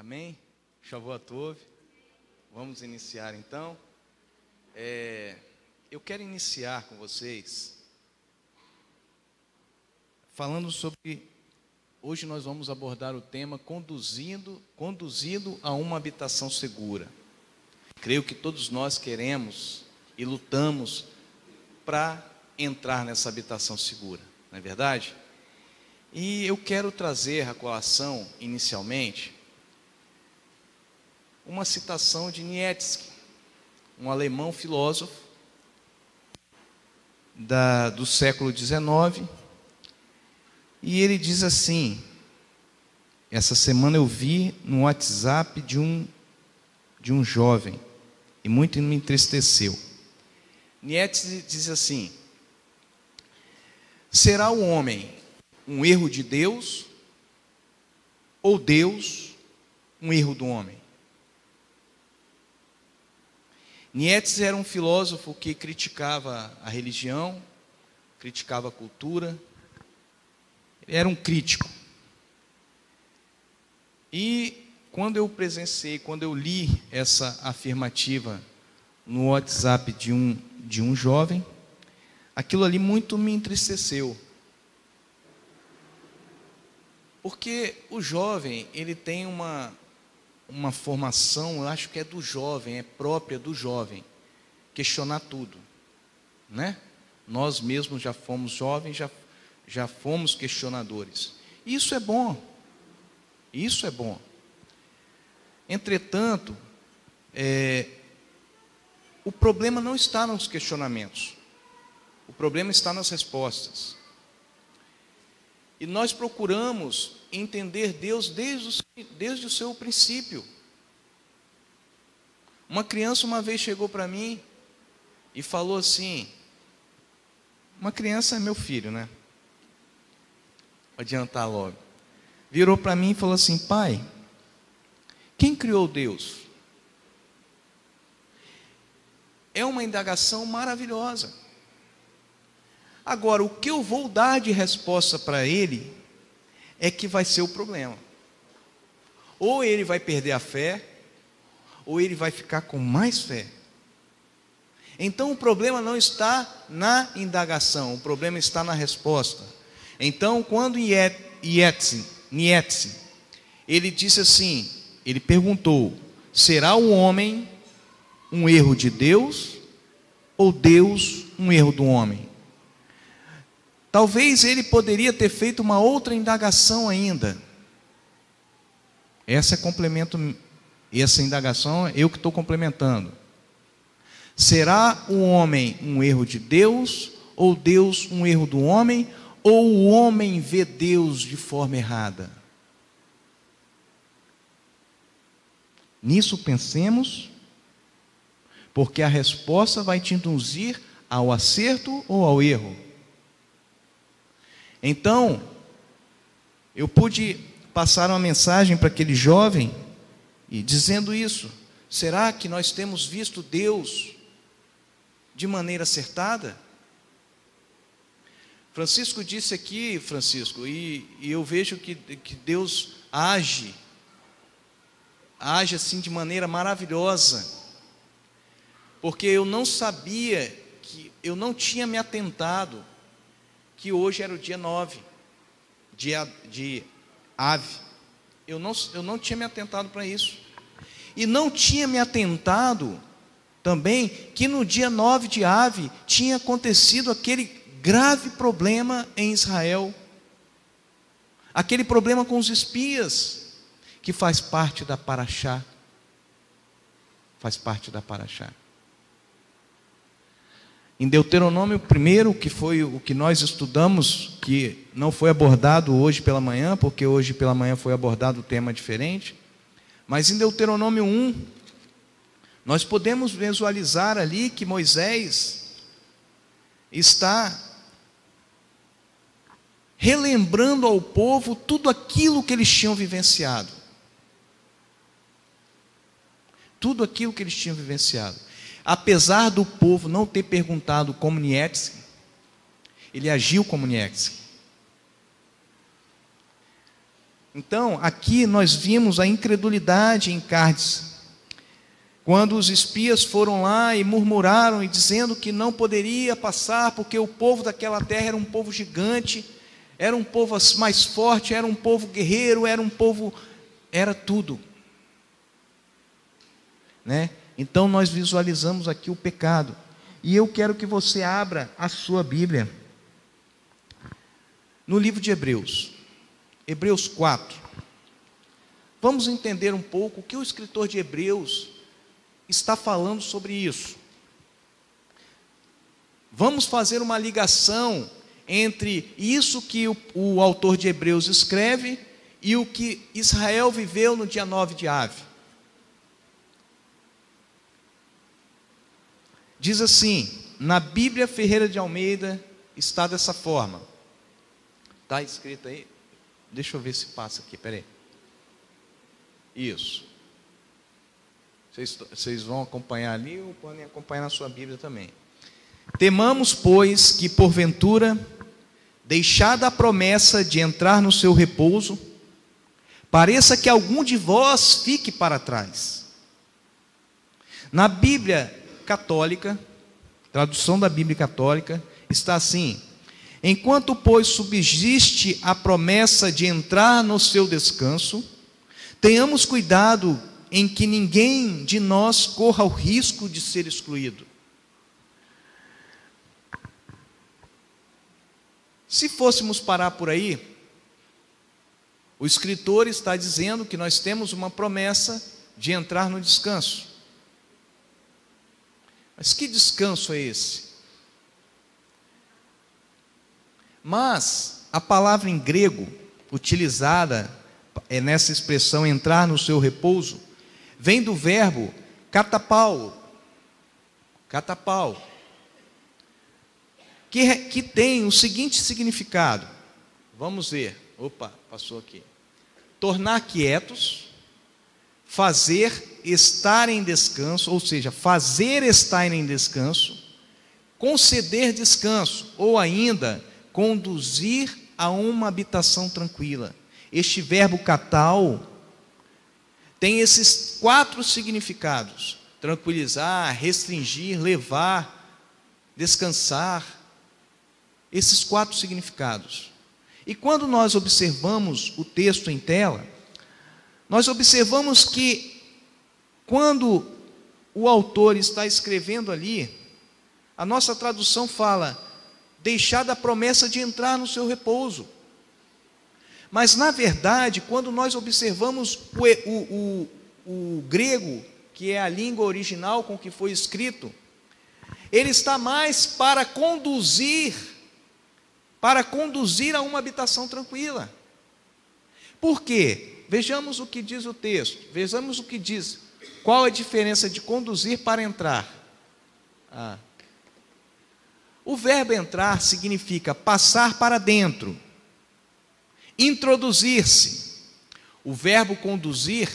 Amém? Shavuot. Vamos iniciar então. Eu quero iniciar com vocês falando sobre. Hoje nós vamos abordar o tema conduzido a uma habitação segura. Creio que todos nós queremos e lutamos para entrar nessa habitação segura, não é verdade? E eu quero trazer à colação, inicialmente, uma citação de Nietzsche, um alemão filósofo do século XIX, e ele diz assim, essa semana eu vi no WhatsApp de um jovem, e muito me entristeceu. Nietzsche diz assim: será o homem um erro de Deus, ou Deus um erro do homem? Nietzsche era um filósofo que criticava a religião, criticava a cultura, ele era um crítico. E quando eu li essa afirmativa no WhatsApp de um jovem, aquilo ali muito me entristeceu. Porque o jovem, ele tem uma formação, eu acho que é do jovem, é própria do jovem, questionar tudo, né? Nós mesmos já fomos jovens, já fomos questionadores. Isso é bom, isso é bom. Entretanto, o problema não está nos questionamentos, o problema está nas respostas. E nós procuramos entender Deus desde o seu princípio. Uma criança uma vez chegou para mim e falou assim, uma criança é meu filho, né? Vou adiantar logo. Virou para mim e falou assim: pai, quem criou Deus? É uma indagação maravilhosa. Agora, o que eu vou dar de resposta para ele é que vai ser o problema. Ou ele vai perder a fé, ou ele vai ficar com mais fé. Então o problema não está na indagação, o problema está na resposta. Então quando Nietzsche, ele disse assim, ele perguntou: será o homem um erro de Deus, ou Deus um erro do homem? Talvez ele poderia ter feito uma outra indagação ainda. Essa indagação eu que estou complementando. Será o homem um erro de Deus, ou Deus um erro do homem, ou o homem vê Deus de forma errada? Nisso pensemos, porque a resposta vai te induzir ao acerto ou ao erro. Então, eu pude passar uma mensagem para aquele jovem, e dizendo isso: será que nós temos visto Deus de maneira acertada? Francisco disse aqui, e eu vejo que Deus age assim de maneira maravilhosa, porque eu não sabia, eu não tinha me atentado que hoje era o dia 9 de Ave. Eu não tinha me atentado para isso. E não tinha me atentado também que no dia 9 de Ave tinha acontecido aquele grave problema em Israel. Aquele problema com os espias, que faz parte da Paraxá. Faz parte da Paraxá. Em Deuteronômio 1, que foi o que nós estudamos, que não foi abordado hoje pela manhã, porque hoje pela manhã foi abordado um tema diferente, mas em Deuteronômio 1, nós podemos visualizar ali que Moisés está relembrando ao povo tudo aquilo que eles tinham vivenciado. Tudo aquilo que eles tinham vivenciado. Apesar do povo não ter perguntado como Nietzsche, ele agiu como Nietzsche. Então, aqui nós vimos a incredulidade em Cádiz, quando os espias foram lá e murmuraram e dizendo que não poderia passar, porque o povo daquela terra era um povo gigante, era um povo mais forte, era um povo guerreiro, era tudo, né? Então nós visualizamos aqui o pecado, e eu quero que você abra a sua Bíblia no livro de Hebreus, Hebreus 4. Vamos entender um pouco o que o escritor de Hebreus está falando sobre isso. Vamos fazer uma ligação entre isso que o autor de Hebreus escreve e o que Israel viveu no dia 9 de Ave. Diz assim, na Bíblia Ferreira de Almeida, está dessa forma. Está escrito aí? Deixa eu ver se passa aqui, peraí. Isso. Vocês vão acompanhar ali ou podem acompanhar na sua Bíblia também. Temamos, pois, que porventura, deixada a promessa de entrar no seu repouso, pareça que algum de vós fique para trás. Na Bíblia Católica, tradução da Bíblia Católica, está assim: enquanto, pois, subsiste a promessa de entrar no seu descanso, tenhamos cuidado em que ninguém de nós corra o risco de ser excluído. Se fôssemos parar por aí, o escritor está dizendo que nós temos uma promessa de entrar no descanso. Mas que descanso é esse? Mas a palavra em grego utilizada nessa expressão entrar no seu repouso vem do verbo katapau, que tem o seguinte significado. Vamos ver. Opa, passou aqui. Tornar quietos, fazer estar em descanso, ou seja, fazer estar em descanso, conceder descanso, ou ainda conduzir a uma habitação tranquila. Este verbo katal tem esses 4 significados: tranquilizar, restringir, levar, descansar. Esses 4 significados. E quando nós observamos o texto em tela, nós observamos que quando o autor está escrevendo ali, a nossa tradução fala, deixar a promessa de entrar no seu repouso. Mas na verdade, quando nós observamos o grego, que é a língua original com que foi escrito, ele está mais para conduzir a uma habitação tranquila. Por quê? Vejamos o que diz o texto, vejamos o que diz. Qual a diferença de conduzir para entrar? O verbo entrar significa passar para dentro, introduzir-se. O verbo conduzir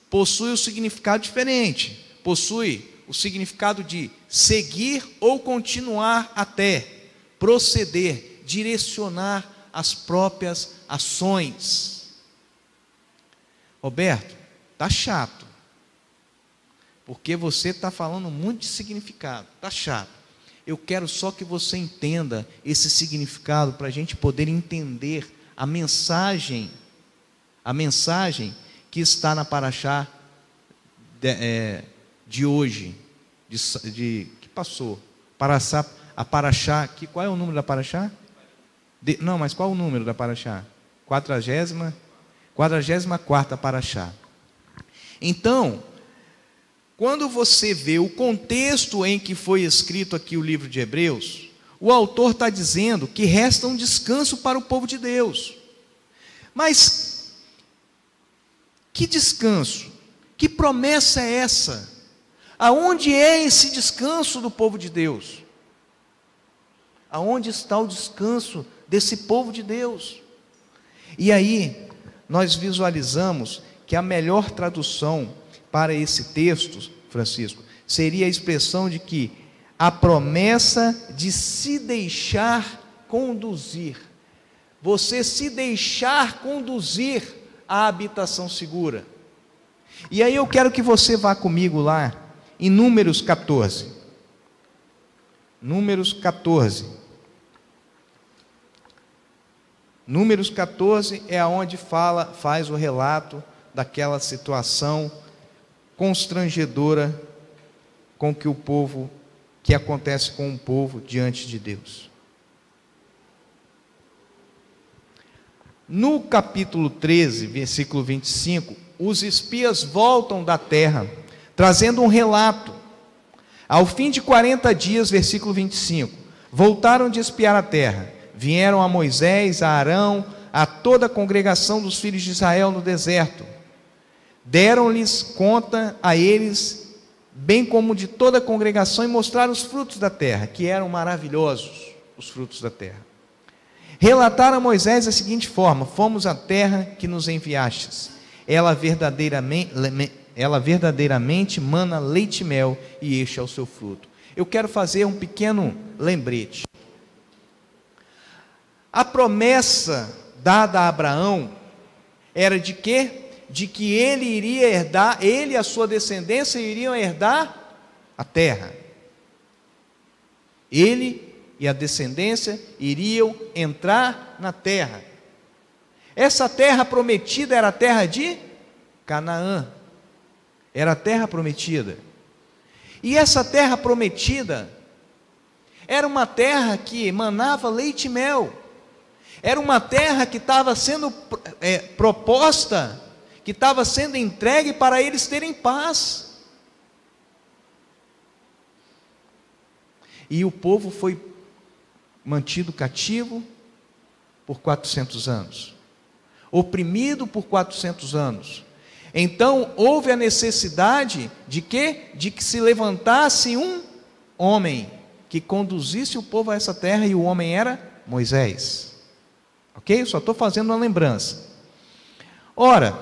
possui um significado diferente, possui o significado de seguir ou continuar até, proceder, direcionar as próprias ações. Roberto, está chato, porque você está falando muito de significado, está chato. Eu quero só que você entenda esse significado para a gente poder entender a mensagem que está na paraxá de hoje, que passou. A paraxá, qual é o número da paraxá? Não, mas qual é o número da paraxá? 44ª paraxá. Então, quando você vê o contexto em que foi escrito aqui o livro de Hebreus, o autor está dizendo que resta um descanso para o povo de Deus. Mas, que descanso? Que promessa é essa? Aonde é esse descanso do povo de Deus? Aonde está o descanso desse povo de Deus? E aí, nós visualizamos que a melhor tradução para esse texto, Francisco, seria a expressão de que a promessa de se deixar conduzir. Você se deixar conduzir a habitação segura. E aí eu quero que você vá comigo lá em Números 14. Números 14. Números 14 é aonde faz o relato daquela situação constrangedora que acontece com o povo diante de Deus. No capítulo 13, versículo 25, os espias voltam da terra, trazendo um relato. Ao fim de 40 dias, versículo 25, voltaram de espiar a terra, vieram a Moisés, a Arão, a toda a congregação dos filhos de Israel no deserto. Deram-lhes conta a eles, bem como de toda a congregação, e mostraram os frutos da terra, que eram maravilhosos, os frutos da terra. Relataram a Moisés da seguinte forma: fomos à terra que nos enviastes, ela verdadeiramente mana leite e mel, e este é o seu fruto. Eu quero fazer um pequeno lembrete. A promessa dada a Abraão era de quê? De que ele iria herdar, ele e a sua descendência iriam herdar a terra. Ele e a descendência iriam entrar na terra. Essa terra prometida era a terra de Canaã. Era a terra prometida. E essa terra prometida era uma terra que manava leite e mel. Era uma terra que estava sendo proposta, que estava sendo entregue para eles terem paz. E o povo foi mantido cativo por 400 anos, oprimido por 400 anos. Então houve a necessidade de quê? De que se levantasse um homem que conduzisse o povo a essa terra, e o homem era Moisés. Ok? Eu só estou fazendo uma lembrança. Ora,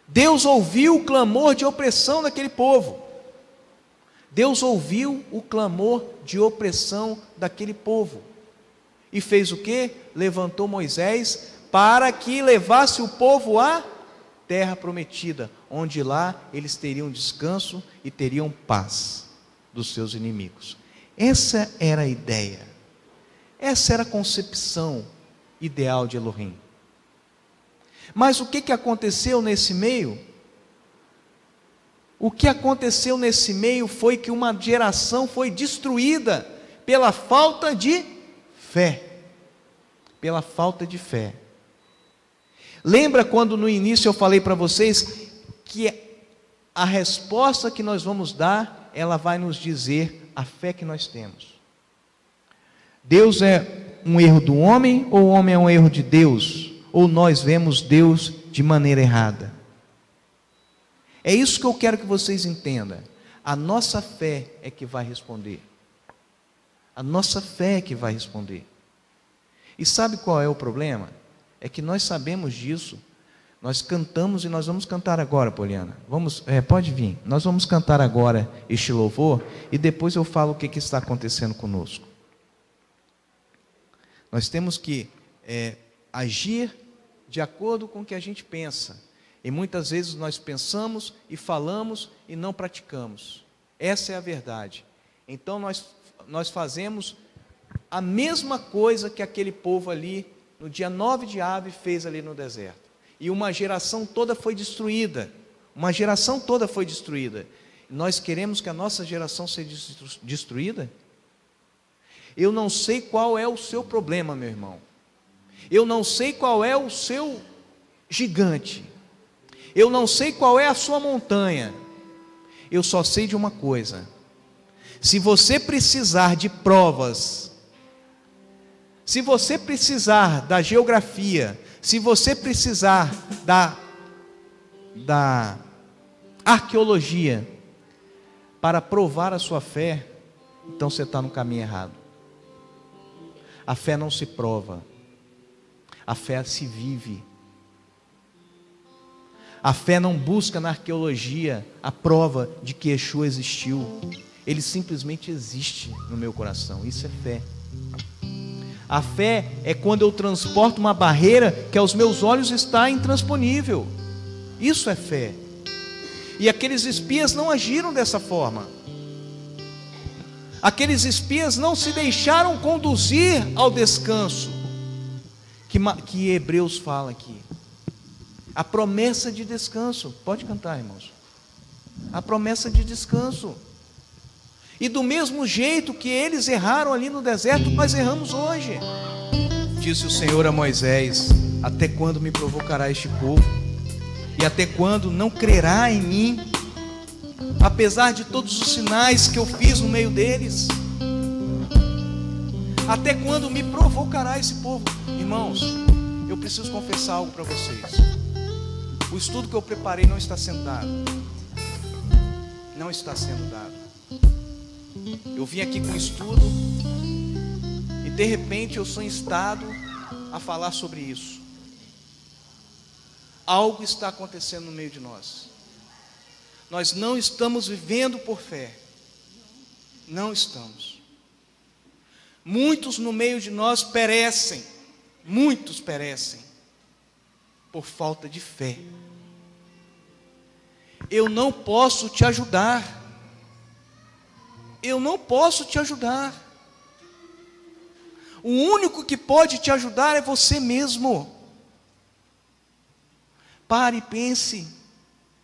Deus ouviu o clamor de opressão daquele povo. Deus ouviu o clamor de opressão daquele povo. E fez o quê? Levantou Moisés para que levasse o povo à terra prometida, onde lá eles teriam descanso e teriam paz dos seus inimigos. Essa era a ideia. Essa era a concepção ideal de Elohim. Mas o que aconteceu nesse meio? O que aconteceu nesse meio foi que uma geração foi destruída pela falta de fé. Pela falta de fé. Lembra quando no início eu falei para vocês que a resposta que nós vamos dar, ela vai nos dizer a fé que nós temos. Deus é um erro do homem, ou o homem é um erro de Deus? Ou nós vemos Deus de maneira errada? É isso que eu quero que vocês entendam. A nossa fé é que vai responder. A nossa fé é que vai responder. E sabe qual é o problema? É que nós sabemos disso. Nós cantamos, e nós vamos cantar agora, Poliana. Pode vir. Nós vamos cantar agora este louvor, e depois eu falo o que está acontecendo conosco. Nós temos que agir de acordo com o que a gente pensa. E muitas vezes nós pensamos e falamos e não praticamos. Essa é a verdade. Então nós fazemos a mesma coisa que aquele povo ali, no dia 9 de Ave, fez ali no deserto. E uma geração toda foi destruída. Uma geração toda foi destruída. Nós queremos que a nossa geração seja destruída? Eu não sei qual é o seu problema, meu irmão. Eu não sei qual é o seu gigante. Eu não sei qual é a sua montanha. Eu só sei de uma coisa: se você precisar de provas, se você precisar da geografia, se você precisar da arqueologia para provar a sua fé, então você está no caminho errado. A fé não se prova, a fé se vive. A fé não busca na arqueologia a prova de que Yeshua existiu. Ele simplesmente existe no meu coração. Isso é fé. A fé é quando eu transporto uma barreira que aos meus olhos está intransponível. Isso é fé. E aqueles espias não agiram dessa forma. Aqueles espias não se deixaram conduzir ao descanso que Hebreus fala aqui. A promessa de descanso. Pode cantar, irmãos. A promessa de descanso. E do mesmo jeito que eles erraram ali no deserto, nós erramos hoje. Disse o Senhor a Moisés: até quando me provocará este povo? E até quando não crerá em mim, apesar de todos os sinais que eu fiz no meio deles? Até quando me provocará esse povo? Irmãos, eu preciso confessar algo para vocês. O estudo que eu preparei não está sendo dado. Não está sendo dado. Eu vim aqui com estudo e de repente eu sou instado a falar sobre isso. Algo está acontecendo no meio de nós. Nós não estamos vivendo por fé. Não estamos. Muitos no meio de nós perecem. Muitos perecem por falta de fé. Eu não posso te ajudar. Eu não posso te ajudar. O único que pode te ajudar é você mesmo. Pare e pense.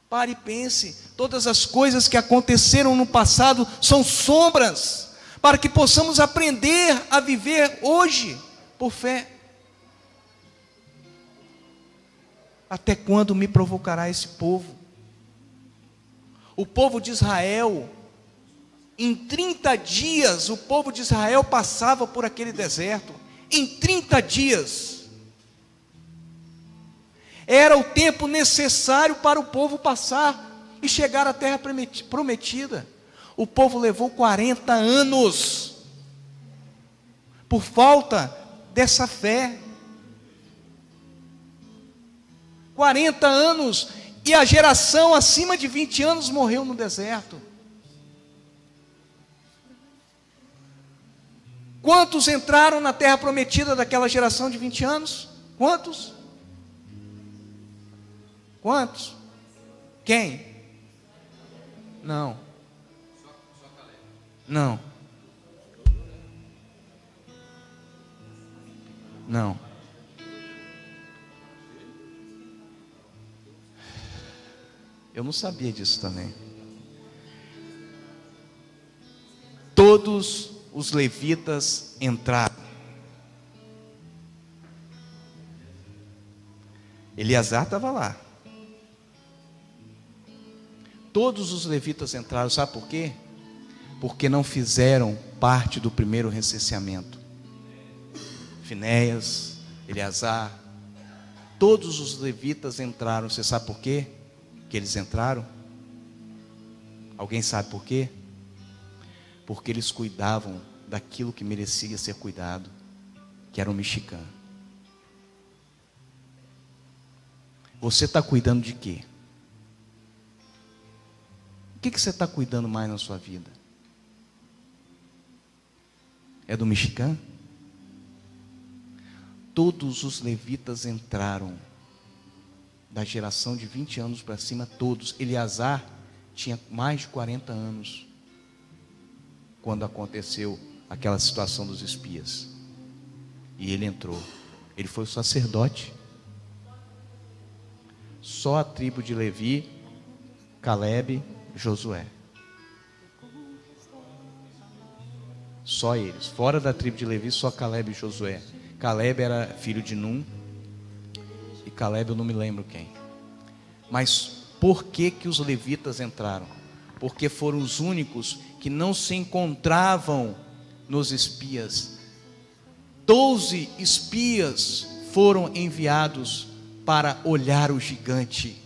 Pare e pense. Todas as coisas que aconteceram no passado são sombras, para que possamos aprender a viver hoje por fé. Até quando me provocará esse povo? O povo de Israel, em 30 dias, o povo de Israel passava por aquele deserto. Em 30 dias. Era o tempo necessário para o povo passar e chegar à terra prometida. O povo levou 40 anos por falta dessa fé. 40 anos, e a geração acima de 20 anos morreu no deserto. Quantos entraram na terra prometida daquela geração de 20 anos? Quantos? Quantos? Quem? Não. Não. Não. Eu não sabia disso também. Todos os levitas entraram. Eleazar estava lá. Todos os levitas entraram, sabe por quê? Porque não fizeram parte do primeiro recenseamento. Finéias, Eleazar, todos os levitas entraram. Você sabe por quê que eles entraram? Alguém sabe por quê? Porque eles cuidavam daquilo que merecia ser cuidado, que era o mexicano. Você está cuidando de quê? O que você está cuidando mais na sua vida? É do mexicano? Todos os levitas entraram, da geração de 20 anos para cima, todos. Eleazar tinha mais de 40 anos quando aconteceu aquela situação dos espias, e ele entrou. Ele foi o sacerdote. Só a tribo de Levi, Calebe, Josué, só eles. Fora da tribo de Levi, só Calebe e Josué. Calebe era filho de Num, e Calebe eu não me lembro quem. Mas por que os levitas entraram? Porque foram os únicos que não se encontravam nos espias. 12 espias foram enviados para olhar o gigante.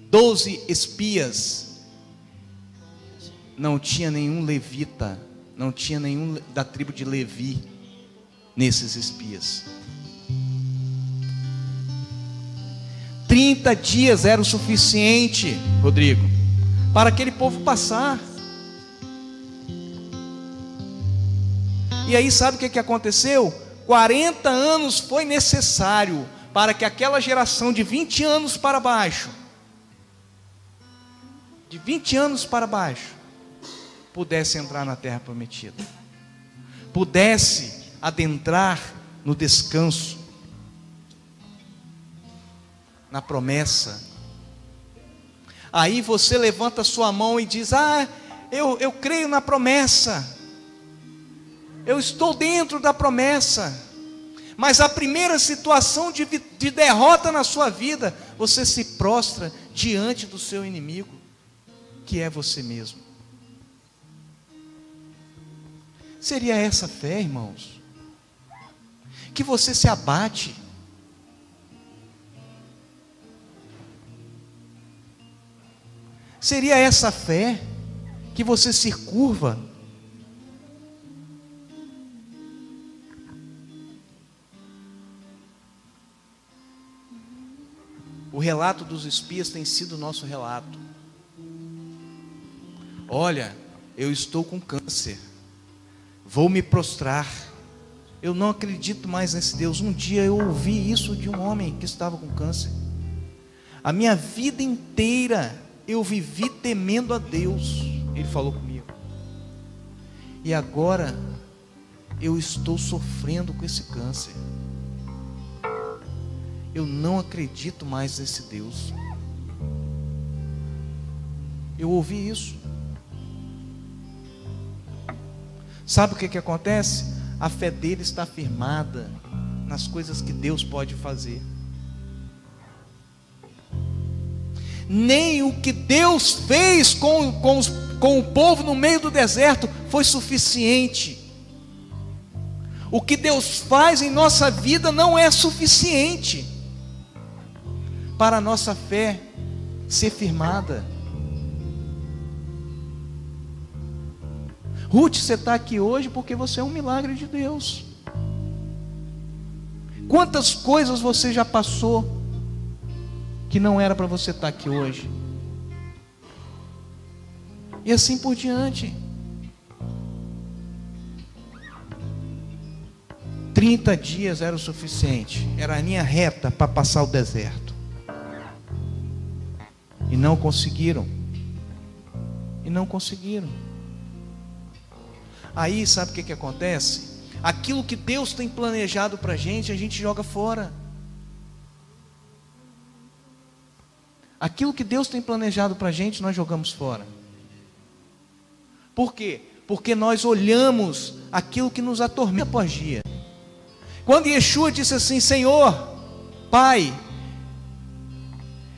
12 espias. Não tinha nenhum levita, não tinha nenhum da tribo de Levi nesses espias. 30 dias era o suficiente, Rodrigo, para aquele povo passar. E aí sabe o que aconteceu? 40 anos foi necessário para que aquela geração de 20 anos para baixo, pudesse entrar na terra prometida, pudesse adentrar no descanso, na promessa. Aí você levanta a sua mão e diz: eu creio na promessa, eu estou dentro da promessa. Mas a primeira situação de derrota na sua vida, você se prostra diante do seu inimigo, que é você mesmo. Seria essa fé, irmãos, que você se abate? Seria essa fé que você se curva? O relato dos espias tem sido o nosso relato. Olha, eu estou com câncer, vou me prostrar, eu não acredito mais nesse Deus. Um dia eu ouvi isso de um homem que estava com câncer. A minha vida inteira eu vivi temendo a Deus, ele falou comigo, e agora eu estou sofrendo com esse câncer. Eu não acredito mais nesse Deus. Eu ouvi isso. Sabe o que acontece? A fé dele está firmada nas coisas que Deus pode fazer. Nem o que Deus fez com o povo no meio do deserto foi suficiente. O que Deus faz em nossa vida não é suficiente para a nossa fé ser firmada. Ruth, você está aqui hoje porque você é um milagre de Deus. Quantas coisas você já passou que não era para você estar aqui hoje? E assim por diante. 30 dias era o suficiente, era a linha reta para passar o deserto. E não conseguiram. Aí sabe o que acontece? Aquilo que Deus tem planejado para a gente joga fora. Aquilo que Deus tem planejado para a gente, nós jogamos fora. Por quê? Porque nós olhamos aquilo que nos atormenta após dia. Quando Yeshua disse assim: Senhor, Pai,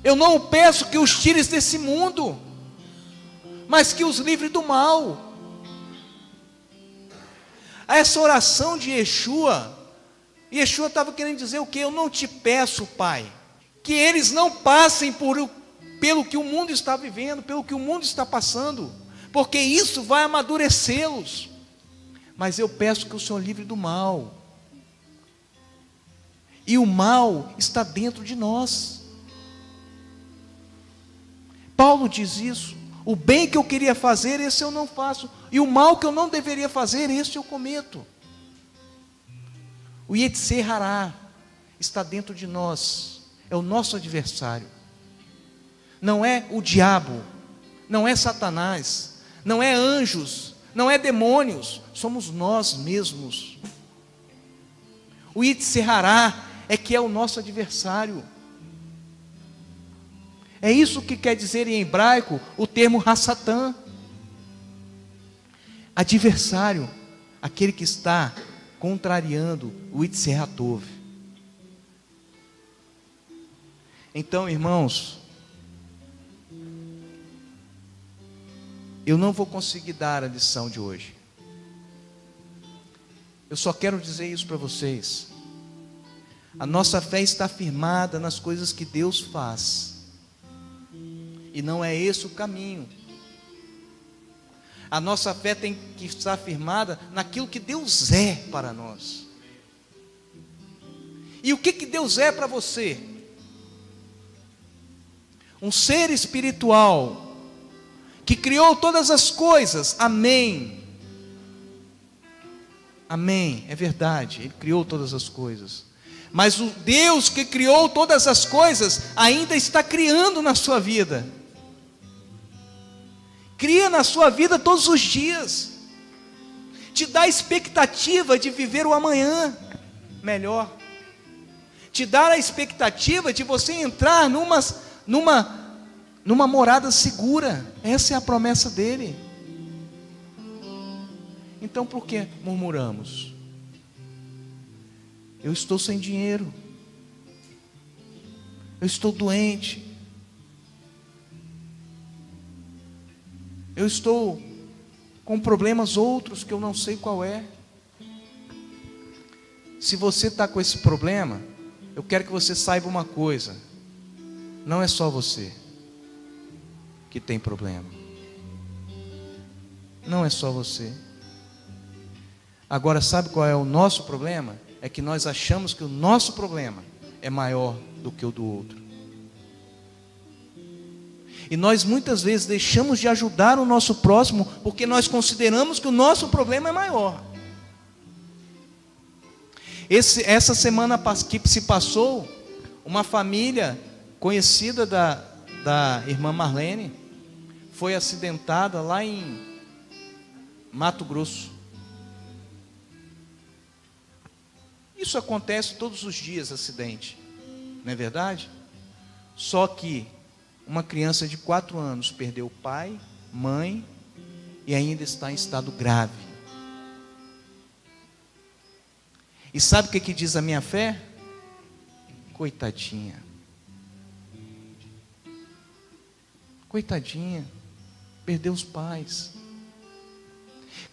eu não peço que os tires desse mundo, mas que os livre do mal. Essa oração de Yeshua estava querendo dizer o quê? Eu não te peço, Pai, que eles não passem pelo que o mundo está vivendo, pelo que o mundo está passando, porque isso vai amadurecê-los. Mas eu peço que o Senhor livre do mal. E o mal está dentro de nós. Paulo diz isso: o bem que eu queria fazer, esse eu não faço, e o mal que eu não deveria fazer, esse eu cometo. O Yetzer Hará está dentro de nós, é o nosso adversário. Não é o diabo, não é Satanás, não é anjos, não é demônios, somos nós mesmos. O Yetzer Hará é que é o nosso adversário. É isso que quer dizer em hebraico o termo Hassatã. Adversário, aquele que está contrariando o Yetzer Hatov. Então, irmãos, eu não vou conseguir dar a lição de hoje. Eu só quero dizer isso para vocês. A nossa fé está firmada nas coisas que Deus faz. E não é esse o caminho. A nossa fé tem que estar firmada naquilo que Deus é para nós. E o que Deus é para você? Um ser espiritual que criou todas as coisas. Amém. Amém, é verdade, Ele criou todas as coisas. Mas o Deus que criou todas as coisas ainda está criando na sua vida. Cria na sua vida todos os dias. Te dá expectativa de viver o amanhã melhor. Te dá a expectativa de você entrar numa morada segura. Essa é a promessa dele. Então por que murmuramos? Eu estou sem dinheiro. Eu estou doente. Eu estou com problemas outros que eu não sei qual é. Se você está com esse problema, eu quero que você saiba uma coisa: não é só você que tem problema. Não é só você. Agora, sabe qual é o nosso problema? É que nós achamos que o nosso problema é maior do que o do outro. E nós muitas vezes deixamos de ajudar o nosso próximo porque nós consideramos que o nosso problema é maior. Essa semana que se passou, uma família conhecida da irmã Marlene foi acidentada lá em Mato Grosso. Isso acontece todos os dias, acidente, não é verdade? Só que uma criança de 4 anos perdeu pai, mãe e ainda está em estado grave. E sabe o que diz a minha fé? Coitadinha. Coitadinha, perdeu os pais.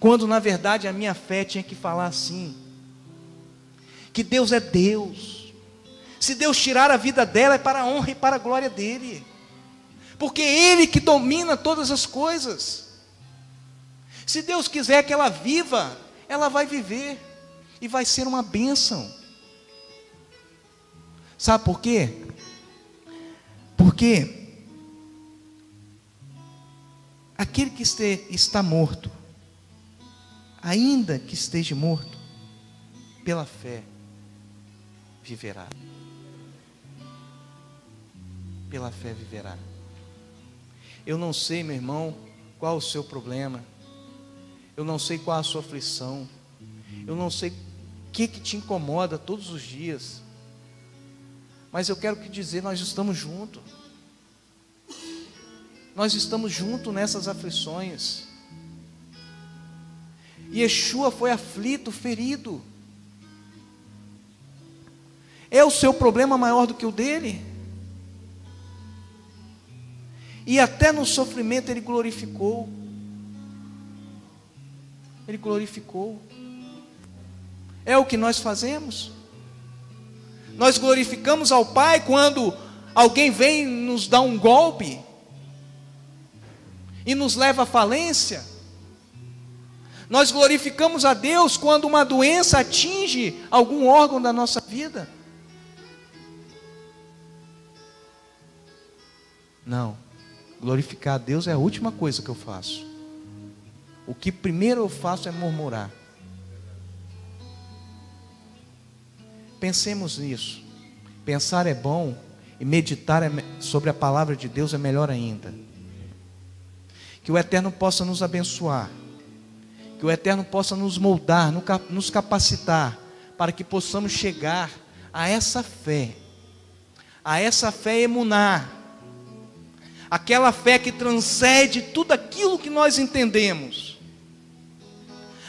Quando na verdade a minha fé tinha que falar assim: que Deus é Deus. Se Deus tirar a vida dela é para a honra e para a glória dele, porque é Ele que domina todas as coisas. Se Deus quiser que ela viva, ela vai viver e vai ser uma bênção. Sabe por quê? Porque aquele que está morto, ainda que esteja morto, pela fé viverá. Pela fé viverá. Eu não sei, meu irmão, qual o seu problema. Eu não sei qual a sua aflição. Eu não sei o que te incomoda todos os dias. Mas eu quero te dizer, nós estamos juntos. Nós estamos juntos nessas aflições. Yeshua foi aflito, ferido. É o seu problema maior do que o dele? E até no sofrimento Ele glorificou. Ele glorificou. É o que nós fazemos. Nós glorificamos ao Pai quando alguém vem nos dar um golpe e nos leva à falência. Nós glorificamos a Deus quando uma doença atinge algum órgão da nossa vida. Não, glorificar a Deus é a última coisa que eu faço. O que primeiro eu faço é murmurar. Pensemos nisso. Pensar é bom e meditar sobre a palavra de Deus é melhor ainda. Que o Eterno possa nos abençoar, que o Eterno possa nos moldar, nos capacitar, para que possamos chegar a essa fé emuná, aquela fé que transcende tudo aquilo que nós entendemos,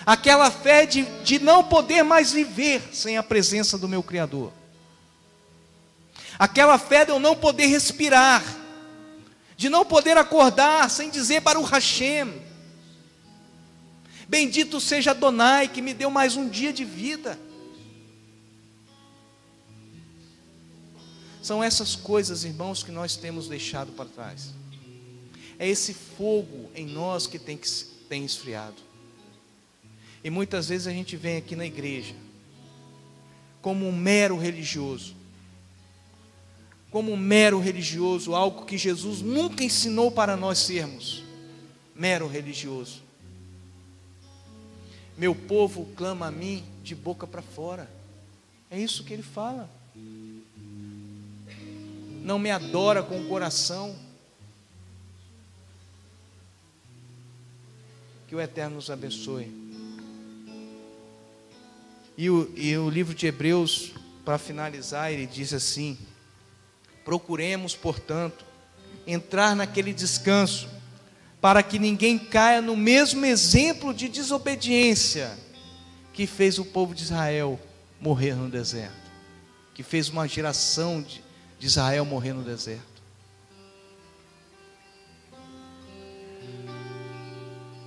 aquela fé de não poder mais viver sem a presença do meu Criador, aquela fé de eu não poder respirar, de não poder acordar sem dizer Baruch Hashem, bendito seja Adonai que me deu mais um dia de vida. São essas coisas, irmãos, que nós temos deixado para trás. É esse fogo em nós que tem esfriado. E muitas vezes a gente vem aqui na igreja como um mero religioso. Como um mero religioso, algo que Jesus nunca ensinou para nós sermos. Mero religioso. meu povo clama a mim de boca para fora. É isso que ele fala. Não me adora com o coração. Que o Eterno nos abençoe. E o livro de Hebreus, para finalizar, ele diz assim: procuremos, portanto, entrar naquele descanso, para que ninguém caia no mesmo exemplo de desobediência que fez o povo de Israel morrer no deserto, que fez uma geração de Israel morrer no deserto.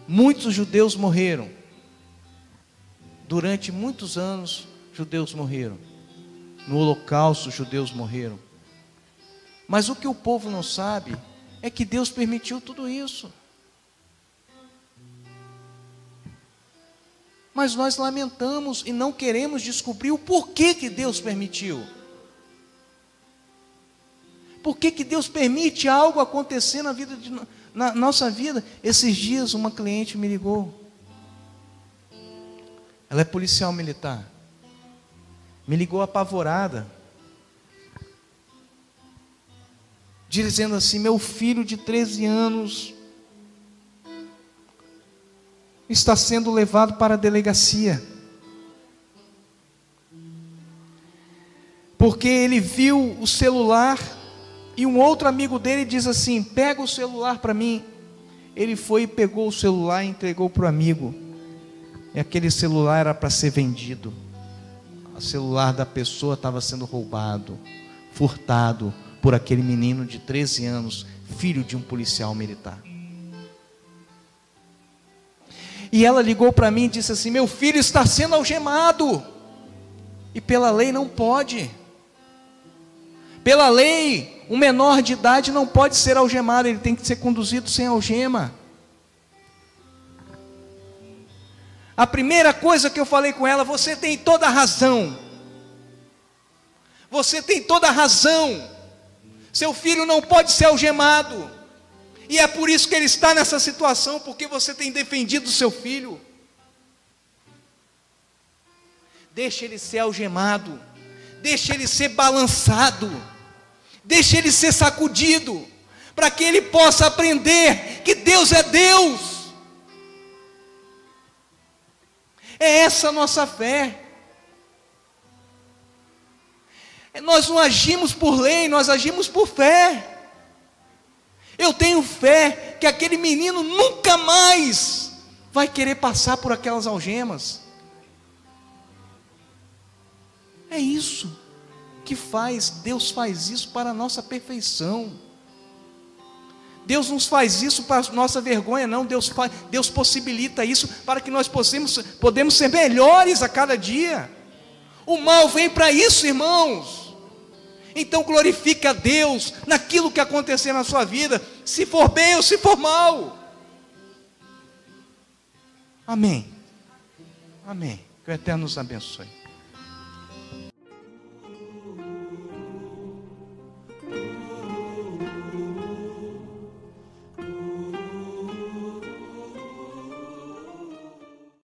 Muitos judeus morreram. Durante muitos anos, judeus morreram. No Holocausto, judeus morreram. Mas o que o povo não sabe é que Deus permitiu tudo isso. Mas nós lamentamos e não queremos descobrir o porquê que Deus permitiu. Por que que Deus permite algo acontecer na nossa vida? Esses dias uma cliente me ligou. Ela é policial militar. Me ligou apavorada, dizendo assim: meu filho de 13 anos está sendo levado para a delegacia, porque ele viu o celular e um outro amigo dele diz assim: pega o celular para mim. Ele foi e pegou o celular e entregou para o amigo, e aquele celular era para ser vendido. O celular da pessoa estava sendo roubado, furtado por aquele menino de 13 anos, filho de um policial militar. E ela ligou para mim e disse assim: meu filho está sendo algemado, e pela lei não pode. Pela lei, um menor de idade não pode ser algemado, ele tem que ser conduzido sem algema. A primeira coisa que eu falei com ela: você tem toda a razão. Você tem toda a razão. Seu filho não pode ser algemado. E é por isso que ele está nessa situação, porque você tem defendido o seu filho. Deixa ele ser algemado. Deixa ele ser balançado. Deixa ele ser sacudido, para que ele possa aprender que Deus é Deus. É essa a nossa fé. Nós não agimos por lei, nós agimos por fé. Eu tenho fé que aquele menino nunca mais vai querer passar por aquelas algemas. É isso que faz, Deus faz isso para a nossa perfeição. Deus não faz isso para a nossa vergonha, não. Deus possibilita isso para que nós podemos ser melhores a cada dia. O mal vem para isso, irmãos. Então glorifique a Deus naquilo que acontecer na sua vida, se for bem ou se for mal. Amém. Amém. Que o Eterno nos abençoe.